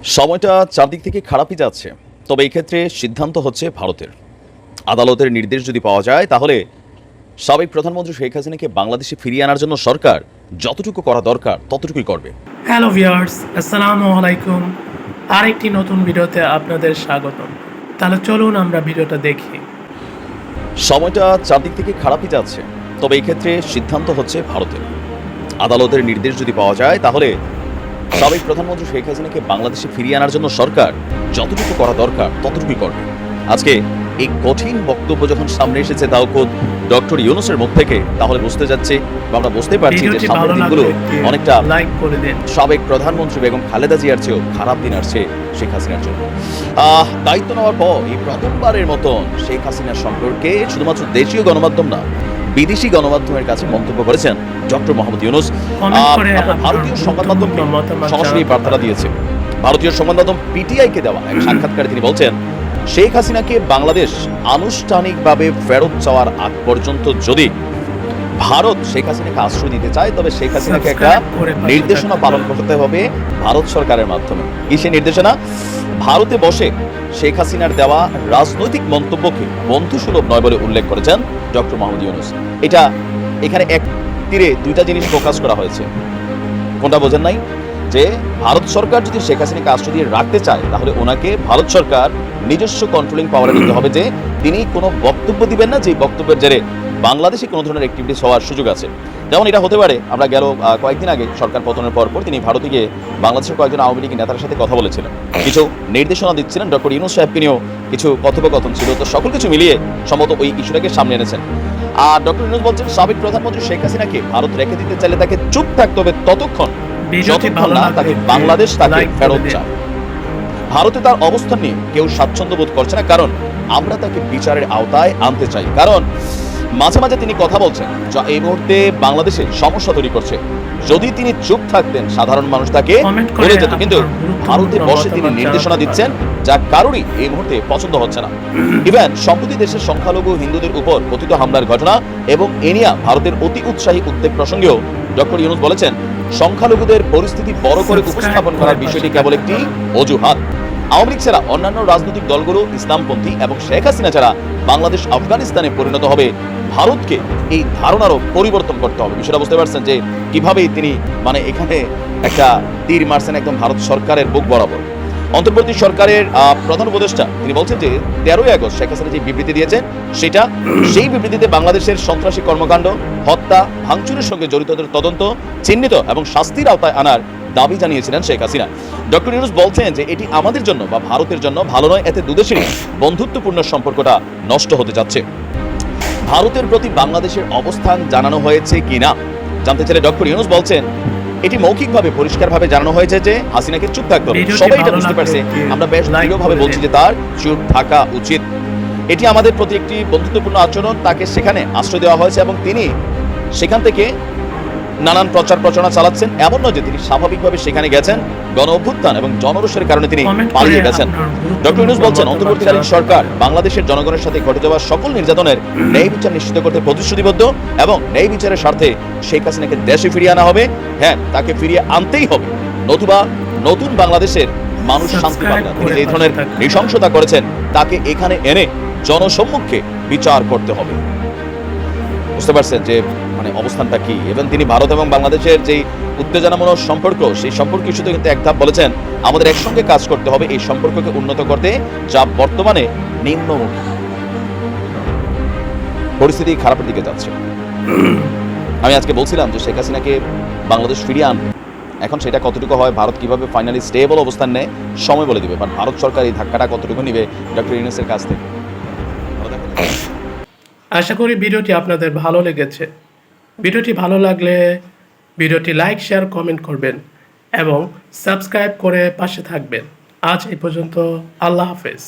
সময়টা চারদিক থেকে খারাপই যাচ্ছে, তবে এই ক্ষেত্রে সিদ্ধান্ত হচ্ছে ভারতের। আদালতের নির্দেশ যদি পাওয়া যায় তাহলে সাবেক প্রধানমন্ত্রী শেখ হাসিনাকে বাংলাদেশে ফিরিয়ে আনার জন্য সরকার যতটুকু করা দরকার ততটুকুই করবে। হ্যালো ভিউয়ার্স, আসসালামু আলাইকুম। আরেকটি নতুন ভিডিওতে আপনাদের স্বাগতম। তাহলে চলুন আমরা ভিডিওটা দেখি। সময়টা চারদিক থেকে খারাপই যাচ্ছে, তবে এই ক্ষেত্রে সিদ্ধান্ত হচ্ছে ভারতের। আদালতের নির্দেশ যদি পাওয়া যায় তাহলে সাবেক প্রধানমন্ত্রী শেখ হাসিনাকে বাংলাদেশে ফিরিয়ে আনার জন্য সরকার যতটুকু করা দরকার ততটুকুই করবে। আজকে এই কঠিন বক্তব্য যখন সামনে এসেছে তাও খোদ ডক্টর ইউনূসের মুখ থেকে, তাহলে বুঝতে যাচ্ছে বা আমরা বুঝতে পারছি যে সামনের দিনগুলো অনেকটা সাবেক প্রধানমন্ত্রী বেগম খালেদা জিয়ার চেয়েও খারাপ দিন আসছে শেখ হাসিনার জন্য। দায়িত্ব নেওয়ার পর এই প্রথমবারের মতন শেখ হাসিনার সম্পর্কে শুধুমাত্র দেশীয় গণমাধ্যম না, বিদেশি গণমাধ্যমের কাছে মন্তব্য করেছেন ডক্টর মোহাম্মদ ইউনূস। ভারতীয় সংবাদ মাধ্যম সরাসরি বার্তাটা দিয়েছে। ভারতীয় সংবাদ মাধ্যম পিটিআইকে দেওয়া এক সাক্ষাৎকারে তিনি বলছেন, শেখ হাসিনাকে বাংলাদেশ আনুষ্ঠানিকভাবে ফেরত চাওয়ার আগ পর্যন্ত যদি ভারত শেখ হাসিনাকে আশ্রয় দিতে চায় তবে শেখ হাসিনাকে একটা নির্দেশনা পালন করতে হবে ভারত সরকারের মাধ্যমে। কি সেই নির্দেশনা? ভারতে বসে শেখ হাসিনার দেওয়া রাজনৈতিক মন্তব্যকে বন্ধুসুলভ নয় বলে উল্লেখ করেছেন ডক্টর মোহাম্মদ ইউনূস। এটা এখানে এক তীরে দুইটা জিনিস ফোকাস করা হয়েছে। কোনটা বোঝেন নাই? যে ভারত সরকার যদি শেখ হাসিনাকে আশ্রয় দিয়ে রাখতে চায় তাহলে ওনাকে ভারত সরকার নিজস্ব কন্ট্রোলিং পাওয়ারে নিতে হবে, যে তিনি কোনো বক্তব্য দিবেন না যে বক্তব্যের জেরে বাংলাদেশে কোনো ধরনের অ্যাক্টিভিটিস হওয়ার সুযোগ আছে। যেমন এটা হতে পারে, আমরা গেল কয়েকদিন আগে সরকার পতনের পর তিনি ভারতে গিয়ে বাংলাদেশের কয়েকজন আওয়ামী লীগ নেতার সাথে কথা বলেছিলেন, কিছু নির্দেশনা দিচ্ছিলেন, ডক্টর ইউনূস সাহেবকে নিয়েও কিছু কথোপকথন ছিল। তো সকল কিছু মিলিয়ে সম্ভবত ওই ইস্যুটাকে সামনে এনেছেন। আর ডক্টর ইউনূস বলছেন, সাবেক প্রধানমন্ত্রী শেখ হাসিনাকে ভারত রেখে দিতে চাইলে তাকে চুপ থাকতে হবে ততক্ষণ যতক্ষণ না তাকে বাংলাদেশ তাকে ফেরত চায়। ভারতে তার অবস্থান নিয়ে কেউ স্বাচ্ছন্দ্য বোধ করছে না, কারণ আমরা তাকে বিচারের আওতায় আনতে চাই। কারণ মাঝে মাঝে তিনি কথা বলছেন যা এই মুহূর্তে বাংলাদেশে সমস্যা তৈরি করছে। যদি তিনি চুপ থাকতেন সাধারণ মানুষ তাকে বলে যেত, কিন্তু ভারতে বসে তিনি নির্দেশনা দিচ্ছেন যা কারোরই এই মুহূর্তে পছন্দ হচ্ছে না। ইভেন সম্প্রতি দেশের সংখ্যালঘু হিন্দুদের উপর কথিত হামলার ঘটনা এবং এ নিয়ে ভারতের অতি উৎসাহী উদ্বেগ প্রসঙ্গেও ডক্টর ইউনূস বলেছেন, সংখ্যালঘুদের পরিস্থিতি বড় করে উপস্থাপন করার বিষয়টি কেবল একটি অজুহাত। আওয়ামী লীগ ছাড়া অন্যান্য রাজনৈতিক দলগুলো ইসলামপন্থী এবং শেখ হাসিনা ছাড়া বাংলাদেশ আফগানিস্তানে পরিণত হবে, ভারতকে এই ধারণারও পরিবর্তন করতে হবে। বিষয়টা বুঝতে পারছেন যে কিভাবে তিনি এখানে একটা তীর মারছেন একদম ভারত সরকারের বুক বরাবর। অন্তর্বর্তী সরকারের প্রধান উপদেষ্টা তিনি বলছেন যে 13ই আগস্ট শেখ হাসিনা যে বিবৃতি দিয়েছেন সেই বিবৃতিতে বাংলাদেশের সন্ত্রাসী কর্মকাণ্ড, হত্যা, ভাঙচুরের সঙ্গে জড়িতদের তদন্ত, চিহ্নিত এবং শাস্তির আওতায় আনার দাবি জানিয়েছিলেন শেখ হাসিনা। ডক্টর ইউনূস বলছেন যে এটি আমাদের জন্য বা ভারতের জন্য ভালো নয়, এতে দুদেশেরই বন্ধুত্বপূর্ণ সম্পর্কটা নষ্ট হতে যাচ্ছে। ভারতের প্রতি বাংলাদেশের অবস্থান জানানো হয়েছে কিনা জানতে চাইলে ডক্টর ইউনূস বলছেন, এটি মৌখিকভাবে পরিষ্কারভাবে জানানো হয়েছে যে হাসিনাকে চুপ থাকতে হবে। সবাই এটা বুঝতে পারছে, আমরা বেশ দৃঢ়ভাবে বলছি যে তার চুপ থাকা উচিত। এটি আমাদের প্রতি একটি বন্ধুত্বপূর্ণ আচরণ। তাকে সেখানে আশ্রয় দেওয়া হয়েছে এবং তিনি সেখান থেকে নানান প্রচার প্রচারণা চালাচ্ছেন। এমন নয় যে তিনি স্বাভাবিকভাবে সেখানে গেছেন, গণ অভ্যুত্থান এবং জনরোষের কারণে তিনি পালিয়ে গেছেন। ডক্টর ইউনূস বলছেন, অন্তর্বর্তীকালীন সরকার বাংলাদেশের জনগণের সাথে ঘটে যাওয়া সকল নির্যাতনের ন্যায় বিচার নিশ্চিত করতে প্রতিশ্রুতিবদ্ধ এবং ন্যায় বিচারের স্বার্থে শেখ হাসিনাকে দেশে ফিরিয়ে আনা হবে। হ্যাঁ, তাকে ফিরিয়ে আনতেই হবে, নতুবা নতুন বাংলাদেশের মানুষ শান্তি পাবে না। তিনি এই ধরনের নৃশংসতা করেছেন তাকে এখানে এনে জনসম্মুখে বিচার করতে হবে। বুঝতে পারছেন যে অবস্থানটা কি। এবং তিনি ভারত এবং বাংলাদেশের যে উত্তেজনামূলক সম্পর্ক, সেই সম্পর্ক ইস্যুতে কিন্তু এক ধাপ বলেছেন, আমাদের একসঙ্গে কাজ করতে হবে এই সম্পর্ককে উন্নত করতে, যা বর্তমানে নিম্নমুখী, পরিস্থিতি খারাপের দিকে যাচ্ছে। আমি আজকে বলছিলাম যে শেখ হাসিনাকে বাংলাদেশ ফিরিয়ে আনবে, এখন সেটা কতটুকু হয়, ভারত কিভাবে ফাইনালি স্টেবল অবস্থান নেয় সময় বলে দিবে। কারণ ভারত সরকার এই ধাক্কাটা কতটুকু নিবে ডক্টর ইউনূসের কাছ থেকে। আশা করি ভিডিওটি আপনাদের ভালো লেগেছে। ভিডিওটি ভালো লাগলে ভিডিওটি লাইক, শেয়ার, কমেন্ট করবেন এবং সাবস্ক্রাইব করে পাশে থাকবেন। আজ এই পর্যন্ত, আল্লাহ হাফেজ।